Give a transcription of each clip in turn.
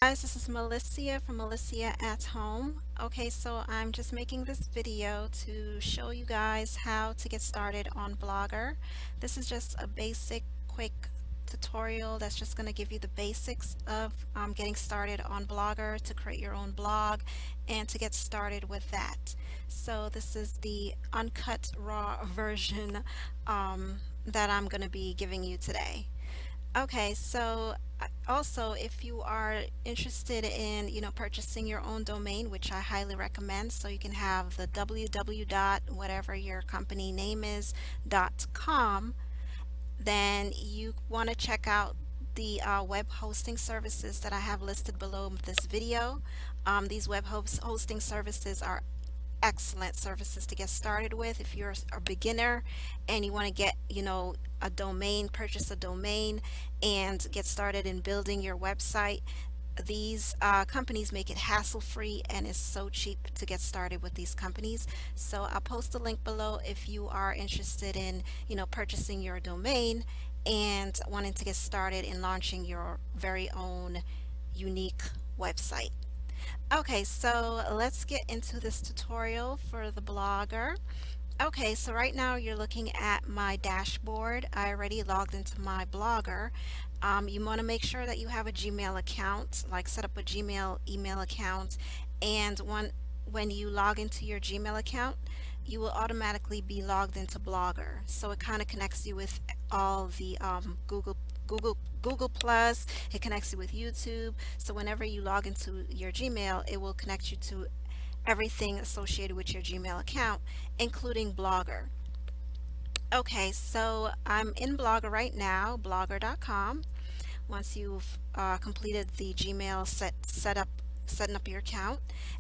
Guys, this is Melissa from Melissa at Home. Okay, so I'm just making this video to show you guys how to get started on Blogger. This is just a basic, quick tutorial that's just going to give you the basics of getting started on Blogger to create your own blog and to get started with that. So this is the uncut raw version that I'm going to be giving you today. Okay, so also if you are interested in, purchasing your own domain, which I highly recommend, so you can have the www dot whatever your company name is .com, then you want to check out the web hosting services that I have listed below this video. These web hosting services are excellent services to get started with if you're a beginner and you want to get a domain, purchase a domain and get started in building your website. These companies make it hassle free and it's so cheap to get started with these companies. So I'll post a link below if you are interested in purchasing your domain and wanting to get started in launching your very own unique website. Okay, so let's get into this tutorial for the blogger. Okay, so right now you're looking at my dashboard. I already logged into my blogger. You want to make sure that you have a Gmail account, like set up a Gmail email account, and when you log into your Gmail account, you will automatically be logged into Blogger. So it kind of connects you with all the Google Plus. It connects you with YouTube. So whenever you log into your Gmail, it will connect you to everything associated with your Gmail account, including Blogger. Okay, so I'm in Blogger right now, blogger.com. Once you've completed the Gmail setting up your account,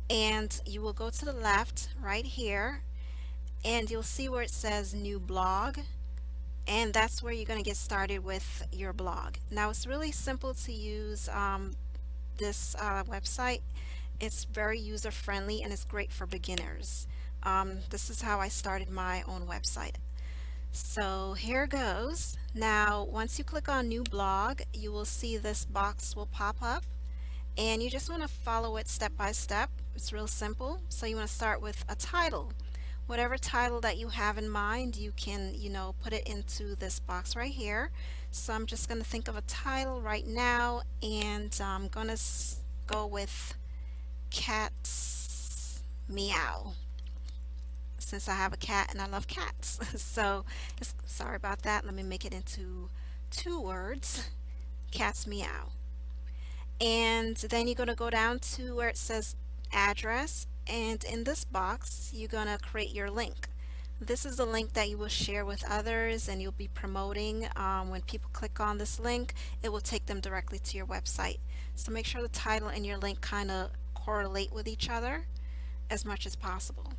and you will go to the left right here, and you'll see where it says new blog, and that's where you're going to get started with your blog. Now it's really simple to use this website. It's very user friendly and it's great for beginners. This is how I started my own website. So here goes. Now once you click on new blog, you will see this box will pop up and you just want to follow it step by step. It's real simple. So you want to start with a title. Whatever title that you have in mind, you can, put it into this box right here. So I'm just going to think of a title right now, and I'm going to go with Cats Meow, since I have a cat and I love cats. So sorry about that. Let me make it into 2 words. Cats Meow. And then you're going to go down to where it says address, and in this box you're going to create your link. This is the link that you will share with others and you'll be promoting. When people click on this link, it will take them directly to your website. So make sure the title and your link kind of correlate with each other as much as possible.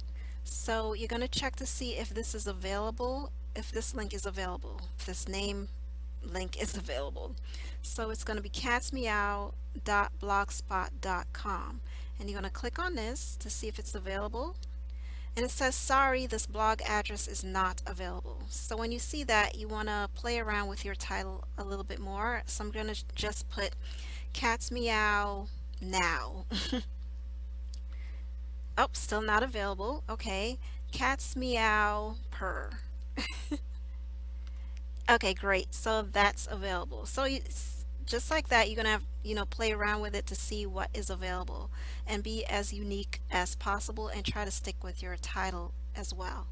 So you're going to check to see if this is available, if this link is available, if this name link is available. So it's going to be catsmeow.blogspot.com, and you're going to click on this to see if it's available, and it says sorry, this blog address is not available. So when you see that, you want to play around with your title a little bit more. So I'm going to just put Cats Meow now. Oh, still not available. Okay, Cats Meow purr. Okay, great. So that's available. So just like that, you're gonna have, play around with it to see what is available and be as unique as possible and try to stick with your title as well.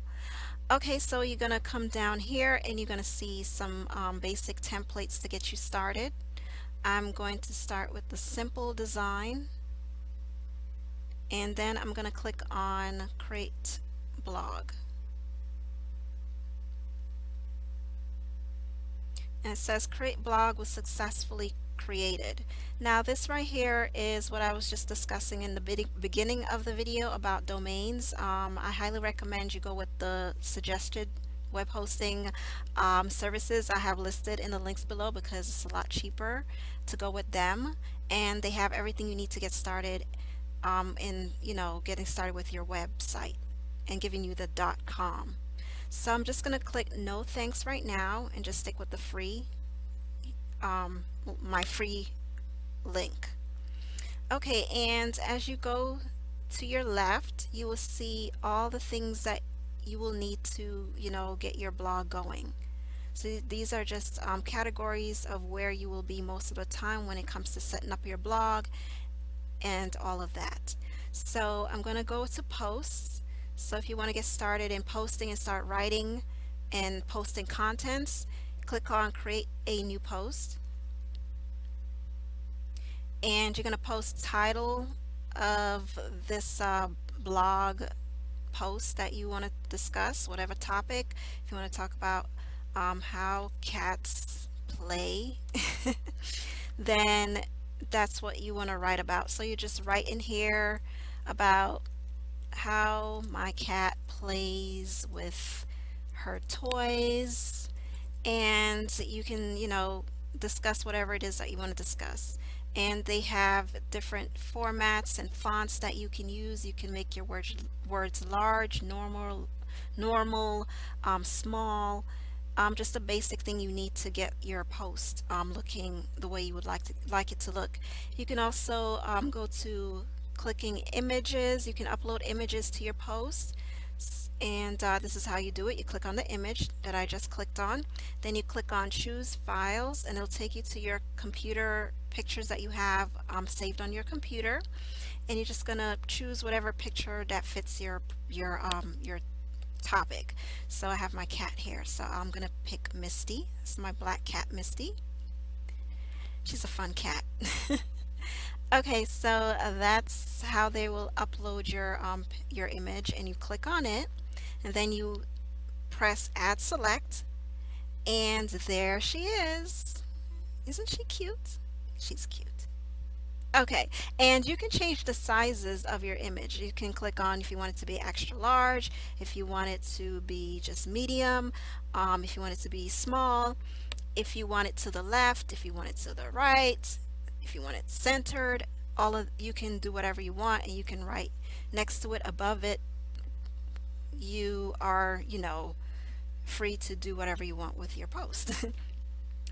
Okay, so you're gonna come down here and you're gonna see some basic templates to get you started. I'm going to start with the simple design, and then I'm gonna click on create blog. And it says create blog was successfully created. Now this right here is what I was just discussing in the beginning of the video about domains. I highly recommend you go with the suggested web hosting services I have listed in the links below, because it's a lot cheaper to go with them, and they have everything you need to get started in getting started with your website and giving you the .com. So I'm just going to click no thanks right now and just stick with the free, my free link. Okay, and as you go to your left, you will see all the things that you will need to, get your blog going. So these are just categories of where you will be most of the time when it comes to setting up your blog and all of that. So I'm going to go to posts. So if you want to get started in posting and start writing and posting contents, click on create a new post, and you're going to post title of this blog post that you want to discuss, whatever topic. If you want to talk about how cats play, then that's what you want to write about. So you just write in here about how my cat plays with her toys, and you can, discuss whatever it is that you want to discuss. And they have different formats and fonts that you can use. You can make your words large, normal, small, just a basic thing you need to get your post looking the way you would like it to look. You can also go to clicking images. You can upload images to your post. And this is how you do it. You click on the image that I just clicked on. Then you click on choose files, and it'll take you to your computer pictures that you have saved on your computer. And you're just gonna choose whatever picture that fits your topic. So I have my cat here, so I'm gonna pick Misty. This is my black cat, Misty. She's a fun cat. Okay, so that's how they will upload your image, and you click on it, and then you press add select, and there she is. Isn't she cute? She's cute. Okay, and you can change the sizes of your image. You can click on if you want it to be extra large, if you want it to be just medium, if you want it to be small, if you want it to the left, if you want it to the right, if you want it centered. All of you can do whatever you want, and you can write next to it, above it. You are, free to do whatever you want with your post.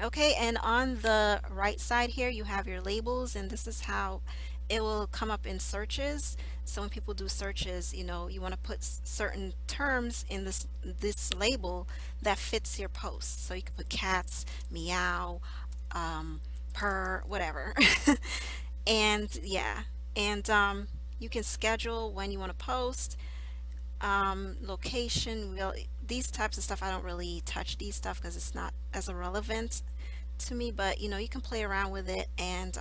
Okay, and on the right side here you have your labels, and this is how it will come up in searches. So when people do searches, you want to put certain terms in this label that fits your post. So you can put cats, meow, purr, whatever. And yeah, and you can schedule when you want to post, location. These types of stuff I don't really touch these stuff because it's not as irrelevant to me, but you can play around with it, and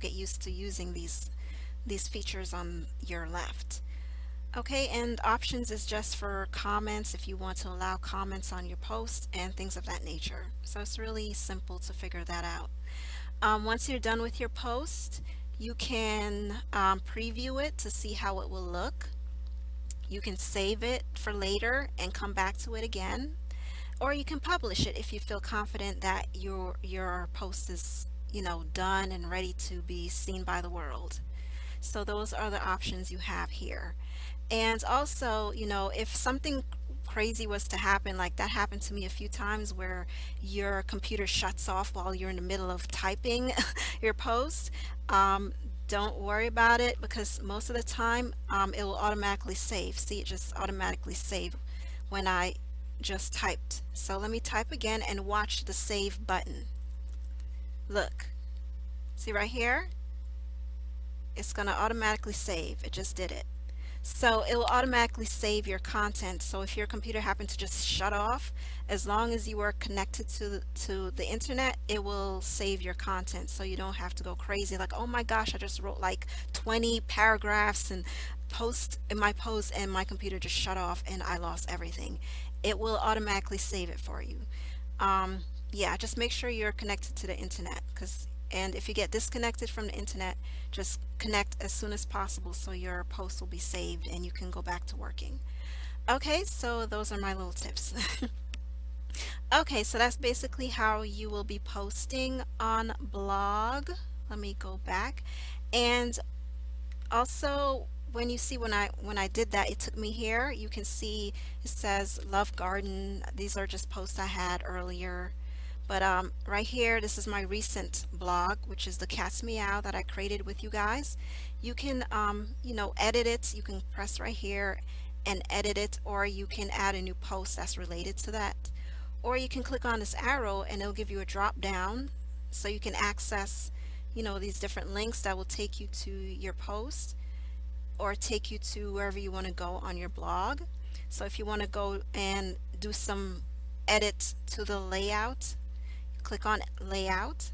get used to using these features on your left. Okay, and options is just for comments, if you want to allow comments on your post and things of that nature. So it's really simple to figure that out. Once you're done with your post, you can preview it to see how it will look. You can save it for later and come back to it again, or you can publish it if you feel confident that your post is, done and ready to be seen by the world. So those are the options you have here. And also, if something crazy was to happen, like that happened to me a few times, where your computer shuts off while you're in the middle of typing your post, um, don't worry about it, because most of the time it will automatically save. See, it just automatically save when I just typed. So let me type again and watch the save button. Look, see right here? It's going to automatically save. It just did it. So it will automatically save your content. So if your computer happened to just shut off, as long as you are connected to the internet, it will save your content. So you don't have to go crazy like, oh my gosh, I just wrote like 20 paragraphs and post in my post, and my computer just shut off and I lost everything. It will automatically save it for you. Yeah, just make sure you're connected to the internet, and if you get disconnected from the internet, just connect as soon as possible so your post will be saved and you can go back to working. Okay, so those are my little tips. Okay, so that's basically how you will be posting on blog. Let me go back. And also, when you see, when I did that, it took me here. You can see it says love garden. These are just posts I had earlier, But right here, this is my recent blog, which is the Cat's Meow that I created with you guys. You can, edit it. You can press right here and edit it, or you can add a new post that's related to that. Or you can click on this arrow and it'll give you a drop down so you can access, these different links that will take you to your post or take you to wherever you want to go on your blog. So if you want to go and do some edit to the layout, click on layout,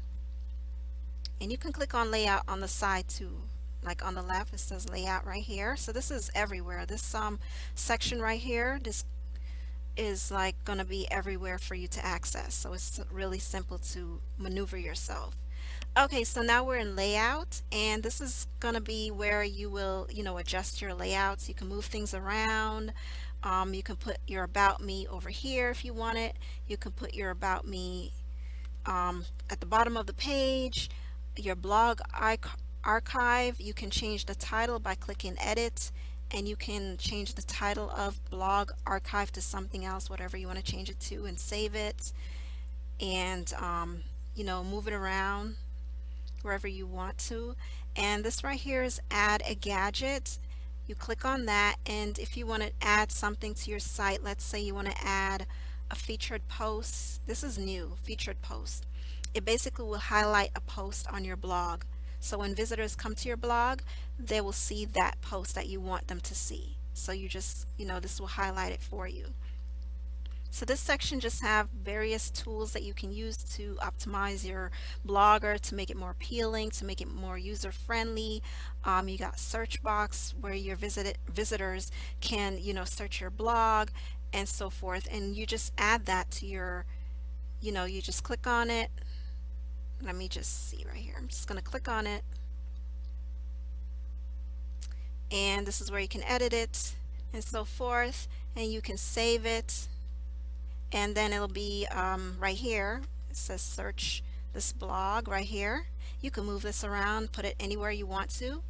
and you can click on layout on the side too. Like on the left it says layout right here. So this is everywhere. This section right here, this is like going to be everywhere for you to access. So it's really simple to maneuver yourself. Okay, so now we're in layout, and this is going to be where you will, adjust your layouts. You can move things around. You can put your about me over here if you want it. You can put your about me at the bottom of the page. Your blog archive, you can change the title by clicking edit, and you can change the title of blog archive to something else, whatever you want to change it to, and save it, and move it around wherever you want to. And this right here is add a gadget. You click on that, and if you want to add something to your site, let's say you want to add a featured post. This is new, featured post. It basically will highlight a post on your blog. So when visitors come to your blog, they will see that post that you want them to see. So you just, this will highlight it for you. So this section just have various tools that you can use to optimize your blogger, to make it more appealing, to make it more user friendly. You got search box where your visitors can, search your blog and so forth. And you just add that to your, you just click on it. Let me just see right here. I'm just going to click on it. And this is where you can edit it and so forth. And you can save it. And then it'll be right here. It says search this blog right here. You can move this around, put it anywhere you want to.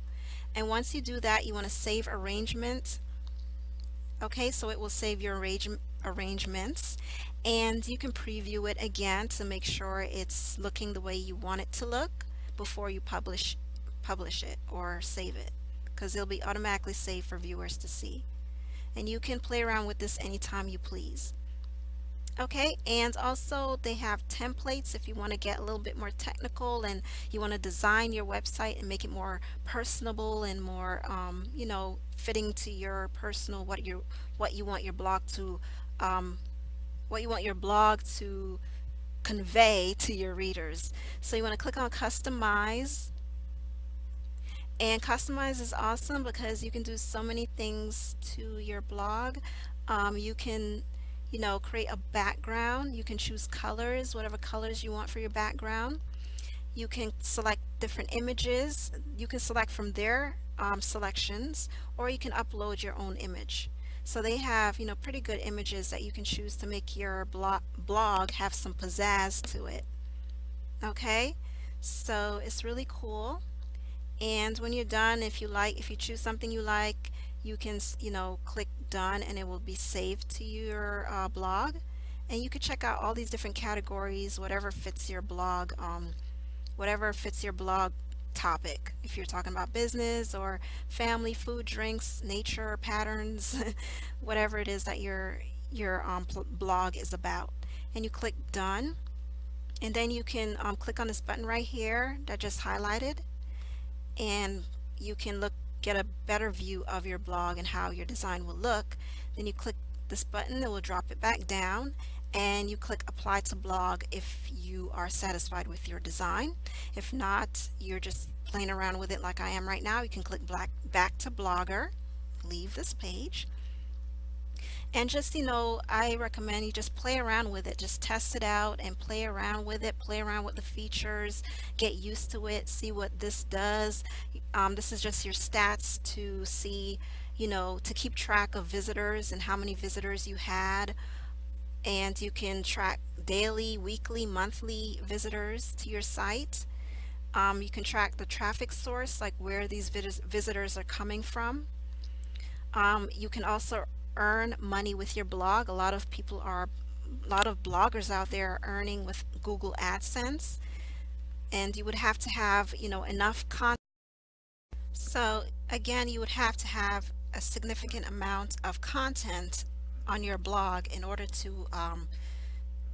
And once you do that, you want to save arrangement. Okay, so it will save your arrangements, and you can preview it again to make sure it's looking the way you want it to look before you publish it or save it, because it'll be automatically saved for viewers to see. And you can play around with this anytime you please. Okay, and also they have templates if you want to get a little bit more technical and you want to design your website and make it more personable and more fitting to your personal what you want your blog to convey to your readers. So you want to click on customize, and customize is awesome because you can do so many things to your blog. You can create a background. You can choose colors, whatever colors you want for your background. You can select different images. You can select from their selections, or you can upload your own image. So they have, pretty good images that you can choose to make your blog have some pizzazz to it. Okay, so it's really cool. And when you're done, if you choose something you like, you can click done, and it will be saved to your blog. And you can check out all these different categories, whatever fits your blog topic. If you're talking about business or family, food, drinks, nature, patterns, whatever it is that your blog is about. And you click done, and then you can click on this button right here that just highlighted, and you can get a better view of your blog and how your design will look. Then you click this button, it will drop it back down, and you click apply to blog if you are satisfied with your design. If not, you're just playing around with it like I am right now, you can click back to blogger, leave this page, and just I recommend you just play around with it. Just test it out and play around with it, play around with the features, get used to it, see what this does. This is just your stats to see, to keep track of visitors and how many visitors you had. And you can track daily, weekly, monthly visitors to your site. You can track the traffic source, like where these visitors are coming from. You can also earn money with your blog. A lot of people are lot of bloggers out there are earning with Google AdSense, and you would have to have, enough content. So again, you would have to have a significant amount of content on your blog in order to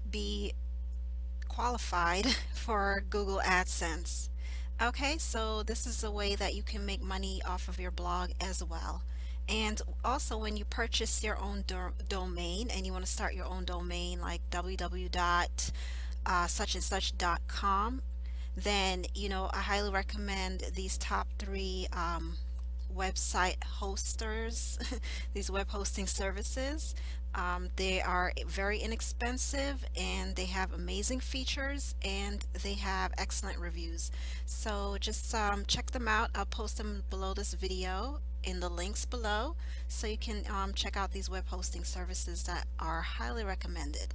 be qualified for Google AdSense. Okay, so this is a way that you can make money off of your blog as well. And also, when you purchase your own domain and you want to start your own domain like www dot such and such.com, then I highly recommend these top three website hosters, these web hosting services. They are very inexpensive and they have amazing features and they have excellent reviews. So just check them out. I'll post them below this video in the links below so you can check out these web hosting services that are highly recommended.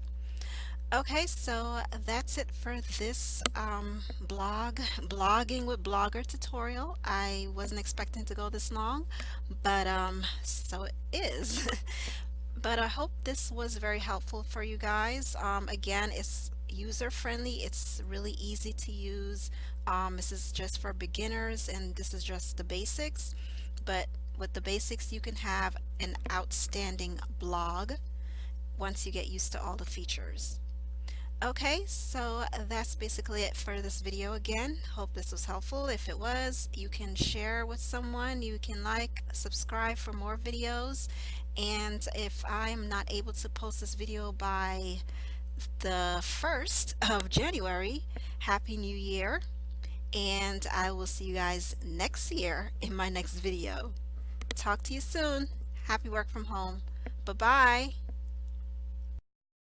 Okay, so that's it for this blogging with blogger tutorial. I wasn't expecting to go this long, but so it is. But I hope this was very helpful for you guys. Again, it's user friendly. It's really easy to use. This is just for beginners and this is just the basics. But with the basics, you can have an outstanding blog once you get used to all the features. Okay, so that's basically it for this video again. Hope this was helpful. If it was, you can share with someone, you can like, subscribe for more videos. And if I'm not able to post this video by the 1st of January, Happy New Year. And I will see you guys next year in my next video. Talk to you soon. Happy work from home. Bye-bye.